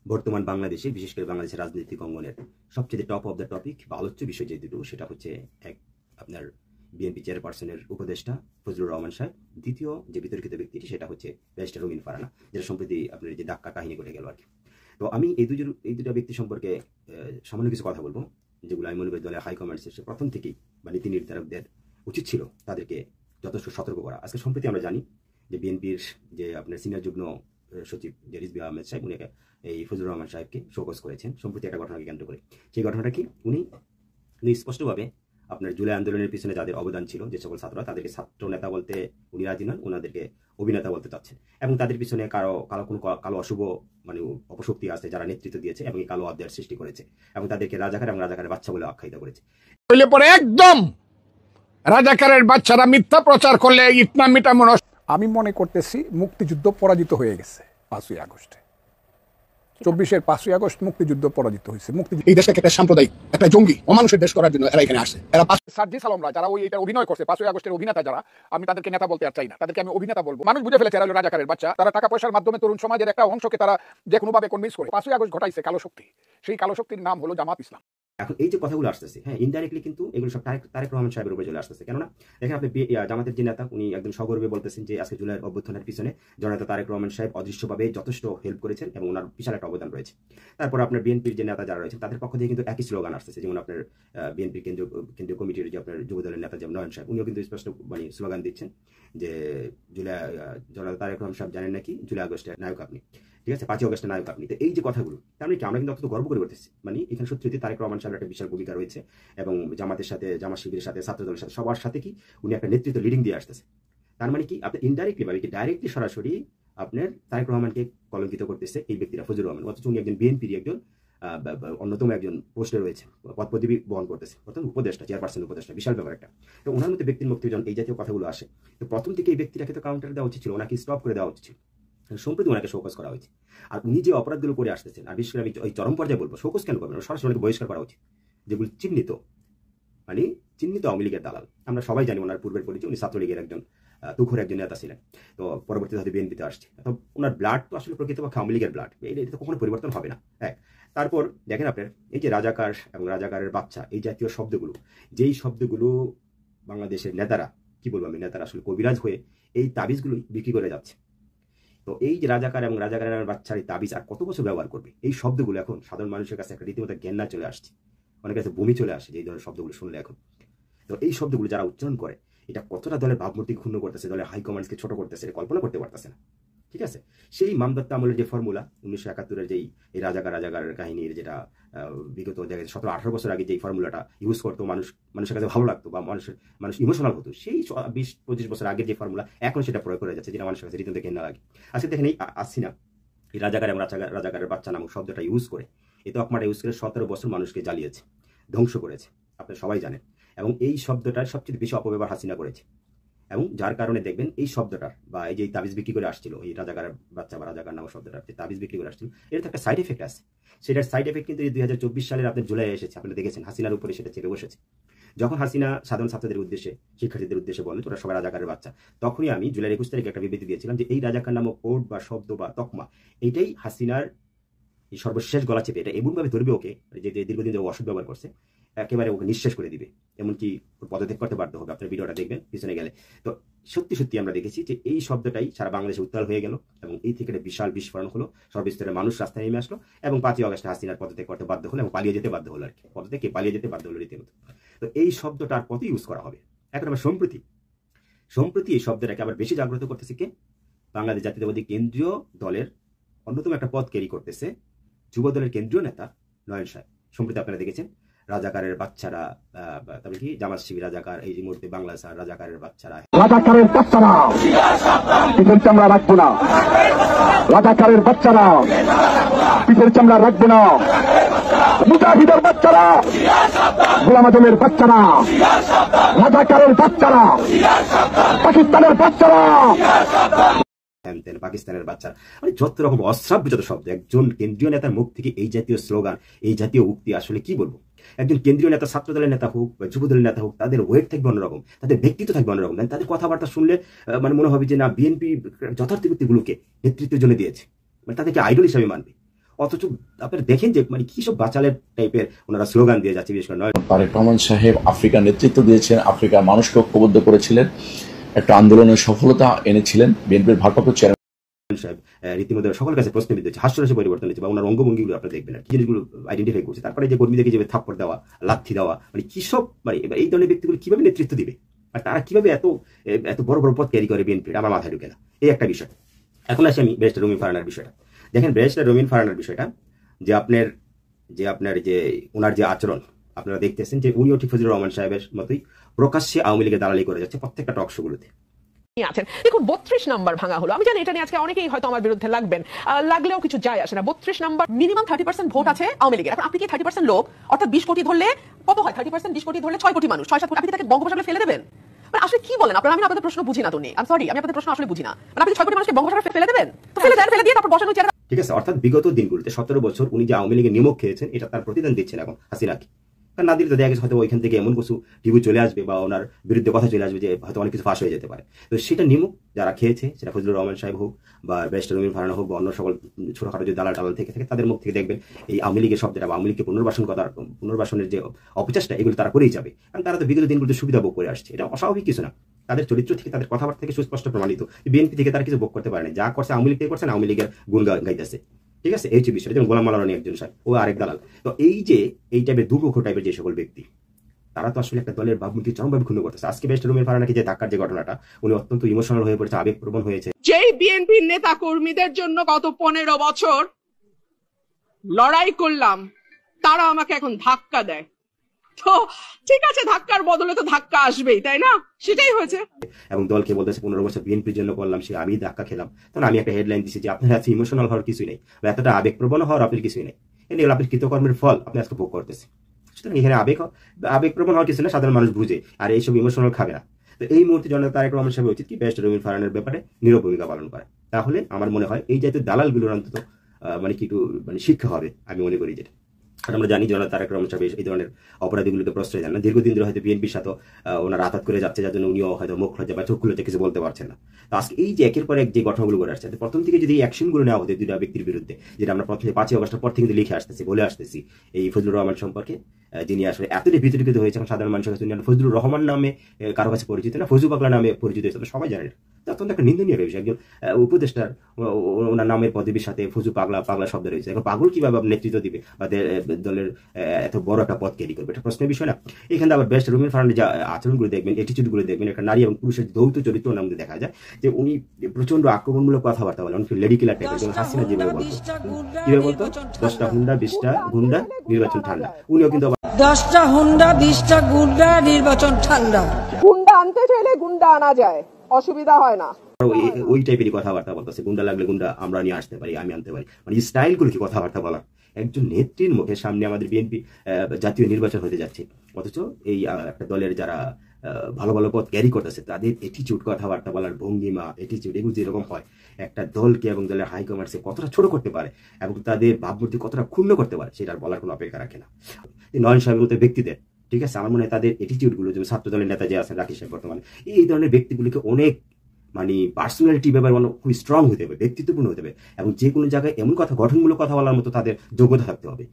বর্তমান বাংলাদেশে, বিশেষ করে বাংলাদেশের রাজনৈতিক অঙ্গনের সবচেয়ে টপ অফ দ্য টপিক বা আলোচ্য বিষয় যে দুটো, সেটা হচ্ছে এক আপনার বিএনপি চেয়ারপারসনের উপদেষ্টা ফজলুর রহমান সাহেব, দ্বিতীয় যে বিতর্কিত ব্যক্তিটি সেটা হচ্ছে ব্যারিস্টার রঙিন ফারহানা, যেটা সম্প্রতি আপনার যে ধাক্কা কাহিনী ঘটে গেল আর কি। তো আমি এই দুটো ব্যক্তি সম্পর্কে সামান্য কিছু কথা বলবো, যেগুলো আমি মনে করি দলের হাইকমান্ড সে প্রথম থেকেই বা নীতি নির্ধারকদের উচিত ছিল তাদেরকে যথেষ্ট সতর্ক করা। আজকে সম্প্রতি আমরা জানি যে বিএনপির যে আপনার সিনিয়র যুগ্ম সচিব যে রিজভী আহমেদ সাহেব, উনি এই ফজলুর রহমান সাহেবকে শোকজ করেছেন সম্প্রতি একটা ঘটনাকে কেন্দ্র করে। সেই ঘটনাটা কি, উনি স্পষ্টভাবে আপনার জুলাই আন্দোলনের পিছনে যাদের অবদান ছিল, যে সকল ছাত্ররা, তাদেরকে ছাত্র নেতা বলতে উনি রাজি নন, ওনাদেরকে অভিনেতা বলতে চাচ্ছেন। এবং তাদের পিছনে কালো অশুভ মানে অপশক্তি আছে যারা নেতৃত্ব দিয়েছে এবং এই কালো আবদার সৃষ্টি করেছে, এবং তাদেরকে রাজাকার এবং রাজাকারের বাচ্চা বলে আখ্যায়িত করেছে। পরে একদম রাজাকারের বাচ্চারা মিথ্যা প্রচার করলে ইতনা মিটা মনস। আমি মনে করতেছি মুক্তিযুদ্ধ পরাজিত হয়ে গেছে 5ই আগস্টে। 24-এর 5ই আগস্ট মুক্তিযুদ্ধ পরাজিত হয়েছে। এই দেশটাকে একটা সাম্প্রদায়িক, একটা জঙ্গি, অমানুষের দেশ করার জন্য এরা এখানে আসছে। এরা সার্জিস আলমরা যারা এটা অভিনয় করছে, 5ই আগস্টের অভিনেতা যারা, আমি তাদেরকে নেতা বলতে আর চাই না, তাদেরকে আমি অভিনেতা বলবো। মানুষ বুঝে ফেলেছে এরা হলো রাজাকারের বাচ্চা। তারা টাকা পয়সার মাধ্যমে তরুণ সমাজের একটা অংশকে তারা যে কোনোভাবে কনভিন্স করে 5ই আগস্ট ঘটাইছে কালো শক্তি। সেই কালো শক্তির নাম হলো জামাত ইসলাম। এখন এই যে কথাগুলো আসতেছে, হ্যাঁ, ইনডাইরেক্টলি কিন্তু এগুলো সব তারেক রহমান সাহেবের উপরে চলে আসতেছে। কেননা দেখেন, আপনি জামাতের যে নেতা, উনি একদম সগর্বে বলতেছেন যে আজকে জুলাইয়ের অভ্যুত্থানের পিছনে জননেতা তারেক রহমান সাহেব অদৃশ্যভাবে যথেষ্ট হেল্প করেছেন এবং ওনার বিশাল একটা অবদান রয়েছে। তারপর আপনার বিএনপির যে নেতা যারা রয়েছেন তাদের পক্ষ থেকে কিন্তু একই স্লোগান আসতেছে। যেমন আপনার বিএনপির কেন্দ্রীয় কমিটির যে আপনার যুবদলের নেতা যেমন নয়ন সাহেব, উনিও কিন্তু স্পষ্ট মানে স্লোগান দিচ্ছেন যে জননেতা তারেক রহমান সাহেব জানেন নাকি জুলাই আগস্টের নায়ক আপনি, ঠিক আছে, 5ই আগস্টের নায়ক আপনি। তো এই যে কথাগুলো, তার মানে কি আমরা কিন্তু অত্যন্ত গর্ব করে করতেছি। মানে এখানে সত্যি তারেক রহমান সাহেবের একটা বিশাল ভূমিকা রয়েছে এবং জামাতের সাথে, জামাত শিবিরের সাথে, ছাত্রদলের সাথে, সবার সাথে কি উনি একটা নেতৃত্ব লিডিং দিয়ে আসতেছে। তার মানে কি আপনি ইনডাইরেক্টলি ভাবে কি ডাইরেক্টলি সরাসরি আপনার তারেক রহমানকে কলঙ্কিত করতেছে এই ব্যক্তিরা, ফজলুর রহমান, অথচ উনি একজন বিএনপির একজন অন্যতম একজন পোস্টে রয়েছে, পদ পদবি বহন করতেছে, প্রথম উপদেষ্টা, চেয়ারপারসন উপদেষ্টা, বিশাল ব্যাপার একটা। তো ওনার মধ্যে ব্যক্তির মুক্তি যখন এই জাতীয় কথাগুলো আসে, তো প্রথম থেকে এই ব্যক্তিটাকে তো কাউন্টার দেওয়া উচিত ছিল, ওনাকে স্টপ করে দেওয়া উচিত ছিল। সম্প্রতি ওনাকে শোকজ করা হয়েছে। আর উনি যে অপরাধগুলো করে আসতেছেন, আর বিশেষ করে আমি ওই চরম পর্যায়ে বলবো, শোকজ কেন করবেন, সরাসরি ওনাকে বহিষ্কার করা উচিত। যেগুলো চিহ্নিত আওয়ামী লীগের দালাল, আমরা সবাই জানি ওনার পূর্বের পরিচয়, উনি ছাত্রলীগের একজন তুখোর একজন নেতা ছিলেন। তো পরবর্তীতে হয়তো বিএনপিতে আসছে। তো ওনার ব্লাড তো আসলে প্রকৃতপক্ষে আওয়ামী লীগের ব্লাড, এটা তো কখনো পরিবর্তন হবে না। এক, তারপর দেখেন আপনার এই যে রাজাকার এবং রাজাকারের বাচ্চা, এই জাতীয় শব্দগুলো, যেই শব্দগুলো বাংলাদেশের নেতারা, কি বলবো আমি, নেতারা আসলে কবিরাজ হয়ে এই তাবিজগুলোই বিক্রি করে যাচ্ছে। তো এই যে রাজাকার এবং রাজাকারের বাচ্চার এই তাবিজ আর কত বছর ব্যবহার করবে? এই শব্দগুলো এখন সাধারণ মানুষের কাছে একটা রীতিমতো ঘেন্না চলে আসছে, অনেক কাছে বমি চলে আসে এই ধরনের শব্দগুলো শুনলে এখন। তো এই শব্দগুলো যারা উচ্চারণ করে, এটা কতটা দলের ভাবমূর্তি ক্ষুণ্ণ করতেছে, দলের হাইকমান্ডকে ছোট করতেছে, কল্পনা করতে পারতেছে না। ঠিক আছে, সেই মামদত্তা আমলের যে ফর্মুলা 1971-এর যেই এই রাজাকারের কাহিনীর, যেটা বিগত 17-18 বছর আগে যে ফর্মুলাটা ইউজ করতো, মানুষের কাছে ভালো লাগতো বা মানুষ ইমোশনাল হতো, সেই 20-25 বছর আগের যে ফর্মুলা এখন সেটা প্রয়োগ করে যাচ্ছে, যেটা মানুষের কাছে রীতিমতো ঘেন্না লাগে। আজকে দেখেন এই আসিনা এই রাজাকার এবং রাজাকারের বাচ্চা নামক শব্দটা ইউজ করে, এই তকমাটা ইউজ করে 17 বছর মানুষকে জ্বালিয়েছে, ধ্বংস করেছে, আপনি সবাই জানেন। এবং এই শব্দটার সবচেয়ে বেশি অপব্যবহার হাসিনা করেছে, এবং যার কারণে দেখবেন এই শব্দটার বা এই যে তাবিজ বিক্রি করে আসছিল, এই রাজাকারের বাচ্চা বা রাজাকার নামক শব্দটার যে তাবিজ বিক্রি করে আসছিল, এর তো একটা সাইড এফেক্ট আছে। সেটার সাইড এফেক্ট কিন্তু এই 2024 সালের আপনার জুলাই এসেছে, আপনি দেখেছেন হাসিনার উপরে সেটা চেপে বসেছে। যখন হাসিনা সাধারণ ছাত্রদের উদ্দেশ্যে, শিক্ষার্থীদের উদ্দেশ্যে বলে ওরা সবাই রাজাকারের বাচ্চা, তখনই আমি জুলাই 21 তারিখে একটা বিবৃতি দিয়েছিলাম যে এই রাজাকার নামক কোড বা শব্দ বা তকমা, এইটাই হাসিনার এই সর্বশেষ গলা চেপে এটা এমনভাবে ধরবে ওকে, যে দীর্ঘদিন ধরে অসৎ ব্যবহার করছে, একেবারে ওকে নিঃশেষ করে দিবে, এমনকি পদত্যাগ করতে বাধ্য হবে। আপনার ভিডিওটা দেখবেন পিছনে গেলে। তো সত্যি আমরা দেখেছি যে এই শব্দটাই সারা বাংলাদেশে উত্তাল হয়ে গেল এবং এই থেকে একটা বিশাল বিস্ফোরণ হলো, সর্বস্তরের মানুষ রাস্তায় নেমে আসলো এবং 5ই আগস্টে হাসিনার পদত্যাগ করতে বাধ্য হলো এবং পালিয়ে যেতে বাধ্য হলো আর কি, পদত্যাগে পালিয়ে যেতে বাধ্য হলো রীতিমতো। তো এই শব্দটা আর কত ইউজ করা হবে? এখন আবার সম্প্রতি এই শব্দটাকে আবার বেশি জাগ্রত করতেছে কে? বাংলাদেশ জাতীয়তাবাদী কেন্দ্রীয় দলের অন্যতম একটা পদ ক্যারি করতেছে যুব দলের কেন্দ্রীয় নেতা নয়ন সাহেব। সম্প্রতি আপনারা দেখেছেন রাজাকারের বাচ্চারা, তারপরে কি জামাত শিবির রাজাকার, এই মুহূর্তে বাংলাদেশ রাজাকারের বাচ্চারা, রাজাকারের বাচ্চারা পিঠের চামড়া রাখবো না, রাজাকারের বাচ্চারা পিঠের চামড়া রাখবো না, মুজাহিদের বাচ্চারা, গোলাম আজমের বাচ্চারা, রাজাকারের বাচ্চারা, পাকিস্তানের বাচ্চারা, পাকিস্তানের বাচ্চারা, মানে যত রকম অশ্রাব্য যত শব্দ একজন কেন্দ্রীয় নেতার মুখ থেকে এই জাতীয় স্লোগান, এই জাতীয় উক্তি, আসলে কি বলবো। একজন কেন্দ্রীয় নেতা, ছাত্র দলের নেতা হোক বা যুব দলের নেতা হোক, তাদের ওয়েট থাকবে অন্যরকম, তাদের ব্যক্তিত্ব থাকবে অন্যরকম, তাদের কথাবার্তা শুনলে মানে মনে হবে যে না, বিএনপি যথার্থ ব্যক্তিগুলোকে নেতৃত্বের জন্য দিয়েছে, মানে তাদেরকে আইডল হিসাবে মানবে। অথচ আপনারা দেখেন যে মানে কি সব বাচালের টাইপের ওনারা স্লোগান দিয়ে যাচ্ছে, বিশেষ করে নয় তারেক রহমান সাহেব আফ্রিকার নেতৃত্ব দিয়েছেন, আফ্রিকার মানুষকে ঐক্যবদ্ধ করেছিলেন, একটা আন্দোলনের সফলতা এনেছিলেন। বিএনপির ভারপ্রাপ্ত চেয়ারম্যান সাহেব রীতিমতো সকলের কাছে প্রশ্নবিদ্ধ হচ্ছে, হাস্যরসে পরিবর্তন হচ্ছে, বা ওনার অঙ্গভঙ্গিগুলো আপনারা দেখবেন আর কি জিনিসগুলো আইডেন্টিফাই করছে। তারপরে যে কর্মীদেরকে যেভাবে থাপ্পড় দেওয়া, লাথি দেওয়া, মানে কি সব, মানে এই ধরনের ব্যক্তিগুলো কিভাবে নেতৃত্ব দিবে আর তারা কিভাবে এত এত বড় বড় পদ ক্যারি করে বিএনপির, আমার মাথায় ঢুকে না। এই একটা বিষয়। এখন আসি আমি ব্যারিস্টার রুমিন ফারহানার বিষয়টা। দেখেন ব্যারিস্টার রুমিন ফারহানার বিষয়টা যে আপনার যে ওনার যে আচরণ আপনারা দেখতেছেন যে উনিও ঠিক ফজলুর রহমান সাহেবের মতোই প্রকাশ্যে আওয়ামী লীগের দালালি করে যাচ্ছে প্রত্যেকটা টক শোগুলোতে। আছেন দেখুন 32 নাম্বার ভাঙা হলো, আমি জানি এটা নিয়ে আজকে অনেকেই হয়তো আমার বিরুদ্ধে লাগবেন, লাগলেও কিছু যায় আসে না। 32 নাম্বার মিনিমাম 30% ভোট আছে আওয়ামী লীগের। এখন আপনি কি 30% লোক, অর্থাৎ 20 কোটি ধরলে কত হয়? 30% 20 কোটি ধরলে 6 কোটি মানুষ, 6-7 কোটি, আপনি তাকে বঙ্গোপসাগরে ফেলে দেবেন? মানে আসলে কি বলেন আপনারা? আমি আপনাদের প্রশ্ন বুঝি না। তুমি আমি সরি, আমি আপনাদের প্রশ্ন আসলে বুঝি না। মানে আপনি 6 কোটি মানুষকে বঙ্গোপসাগরে ফেলে দেবেন? তো ফেলে দেন, ফেলে দিয়ে তারপর বসানো চেয়ারে। ঠিক আছে, অর্থাৎ বিগত দিনগুলোতে 17 বছর উনি যে আওয়ামী লীগের নিমক খেয়েছেন এটা তার প্রতিদান দিচ্ছেন এখন হাসিনাকে। কারণ না দিলে তো দেখা গেছে হয়তো ওইখান থেকে এমন কিছু টিভি চলে আসবে বা ওনার বিরুদ্ধে কথা চলে আসবে যে হয়তো অনেক কিছু ফাঁস হয়ে যেতে পারে। তো সেটা নিমক যারা খেয়েছে, সেটা ফজলুর রহমান সাহেব হোক বা ব্যারিস্টার রুমিন ফারহানা হোক বা অন্য সকল ছোটখাটো যে দালাল টালাল থেকে থাকে, তাদের মুখ থেকে দেখবেন এই আওয়ামী লীগের শব্দটা বা আওয়ামী লীগকে পুনর্বাসনের যে অপচেষ্টা, এগুলো তারা করেই যাবে। কারণ তারা তো বিগত দিনগুলোতে সুবিধা ভোগ করে আসছে, এটা অস্বাভাবিক কিছু না। তাদের চরিত্র থেকে, তাদের কথাবার্তা থেকে সুস্পষ্ট প্রমাণিত। বিএনপি থেকে তারা কিছু ভোগ করতে পারে না, যা করছে আওয়ামী লীগ থেকে করছে, আওয়ামী লীগের গুণ গাইতেছে। ঠিক আছে, এই হচ্ছে বিষয়। যেমন গোলাম মাওলানা একজন সাহেব, ও আরেক দালাল। তো এই যে এই টাইপের দুর্মুখ টাইপের যে সকল ব্যক্তি, তারা তো আসলে একটা দলের ভাবমূর্তি চরমভাবে ক্ষুণ্ণ করতেছে। আজকে ব্যারিস্টার রুমিন ফারহানাকে যে ধাক্কার যে ঘটনাটা, উনি অত্যন্ত ইমোশনাল হয়ে পড়েছে, আবেগপ্রবণ হয়েছে। যেই বিএনপির নেতা কর্মীদের জন্য গত 15 বছর লড়াই করলাম, তারা আমাকে এখন ধাক্কা দেয়। তো ঠিক আছে, ধাক্কার বদলে তো ধাক্কা আসবেই, তাই না? সেটাই হয়েছে। এবং দলকে বলতেছে 15 বছর বিএনপির জন্য করলাম, সে আমি ধাক্কা খেলাম। তখন আমি একটা হেডলাইন দিচ্ছি যে আপনার কাছে ইমোশনাল হওয়ার কিছুই নেই, বা এতটা আবেগপ্রবণ হওয়ার আপনার কিছুই নেই। এগুলো আপনার কৃতকর্মের ফল আপনি আজকে ভোগ করতেছেন। সুতরাং এখানে আবেগপ্রবণ হওয়ার কিছু না, সাধারণ মানুষ বুঝে, আর এইসব ইমোশনাল খাবে না। তো এই মুহূর্তে জনতা তারেক রহমান সাহেব উচিত কি ব্যারিস্টার রুমিন ফারহানার ব্যাপারে নীরব ভূমিকা পালন করে। তাহলে আমার মনে হয় এই জাতীয় দালালগুলোর অন্তত মানে কি একটু মানে শিক্ষা হবে, আমি মনে করি। যেটা আর আমরা জানি জনতা তারেক রহমান সাহেব এই ধরনের অপরাধীগুলোকে প্রশ্রয় দেন না। দীর্ঘদিন ধরে হয়তো বিএনপির সাথে ওনার আঘাত করে যাচ্ছে, যার জন্য উনিও হয়তো মুখ লজ্জা বা চোখ খুলতে কিছু বলতে পারছেন না। তো আজকে এই যে একের পর এক যে ঘটনাগুলো করে আসছে, প্রথম থেকে যদি এই অ্যাকশনগুলো নেওয়া হতো দুইটা ব্যক্তির বিরুদ্ধে, যেটা আমরা প্রথমে 5 আগস্টের পর থেকে লিখে আসতেছি, বলে আসতেছি এই ফজলুর রহমান সম্পর্কে, যিনি আসলে এতটাই বিতর্কিত হয়েছে সাধারণ মানুষের কাছে। ফজলুর রহমান নামে কারো কাছে পরিচিত না, ফজলু পাগলা নামে পরিচিত হয়েছে, সবাই জানেন। অত্যন্ত একটা নিন্দনীয় বিষয়, একজন উপদেষ্টার ওনার নামের পদবীর সাথে ফজলু পাগলা শব্দ রয়েছে। এখন পাগল কিভাবে নেতৃত্ব দিবে বা দলের এত বড় একটা পদ ক্যারি করবে, এটা প্রশ্নের বিষয় না। এখানে আবার ব্যারিস্টার রুমিন ফারহানার যে আচরণগুলো দেখবেন, অ্যাটিটিউডগুলো দেখবেন, একটা নারী এবং পুরুষের যৌথ চরিত্র ওনার মধ্যে দেখা যায় যে উনি প্রচন্ড আক্রমণমূলক কথাবার্তা বলেন, অনেক লেডি কিলার টাইপের, যেমন হাসিনা যেভাবে বলতো, কিভাবে বলতো 10টা হুন্ডা 20টা গুন্ডা নির্বাচন ঠান্ডা। উনিও কিন্তু 10টা হুন্ডা 20টা গুন্ডা নির্বাচন ঠান্ডা। গুন্ডা আনতে চাইলে গুন্ডা আনা যায়, অসুবিধা হয় না। ওই টাইপেরই কথাবার্তা বলতেছে, গুন্ডা লাগলে গুন্ডা আমরা নিয়ে আসতে পারি, আমি আনতে পারি, মানে স্টাইল গুলো কি কথাবার্তা বলা। একজন নেত্রীর মুখে সামনে আমাদের বিএনপি জাতীয় নির্বাচন হতে যাচ্ছে, অথচ এই একটা দলের যারা ভালো ভালো পদ ক্যারি করতেছে তাদের অ্যাটিটিউড, কথাবার্তা বলার ভঙ্গিমা, অ্যাটিটিউড, এগুলো যেরকম হয় একটা দলকে এবং দলের হাইকমান্ডকে কতটা ছোট করতে পারে এবং তাদের ভাবমূর্তি কতটা ক্ষুণ্ণ করতে পারে, সেটার বলার কোনো অপেক্ষা রাখে না নয়ন সাহেবের মতো ব্যক্তিদের। ঠিক আছে, আমার মনে হয় তাদের অ্যাটিটিউড গুলো, যেমন ছাত্র দলের নেতা যে আছেন রাকেশ সাহেব বর্তমানে, এই ধরনের ব্যক্তিগুলিকে অনেক মানে পার্সোনালিটি ব্যাপার খুবই স্ট্রং হতে হবে, ব্যক্তিত্বপূর্ণ হতে হবে, এবং যে কোনো জায়গায় এমন কথা, গঠনমূলক কথা বলার মতো তাদের যোগ্যতা থাকতে হবে।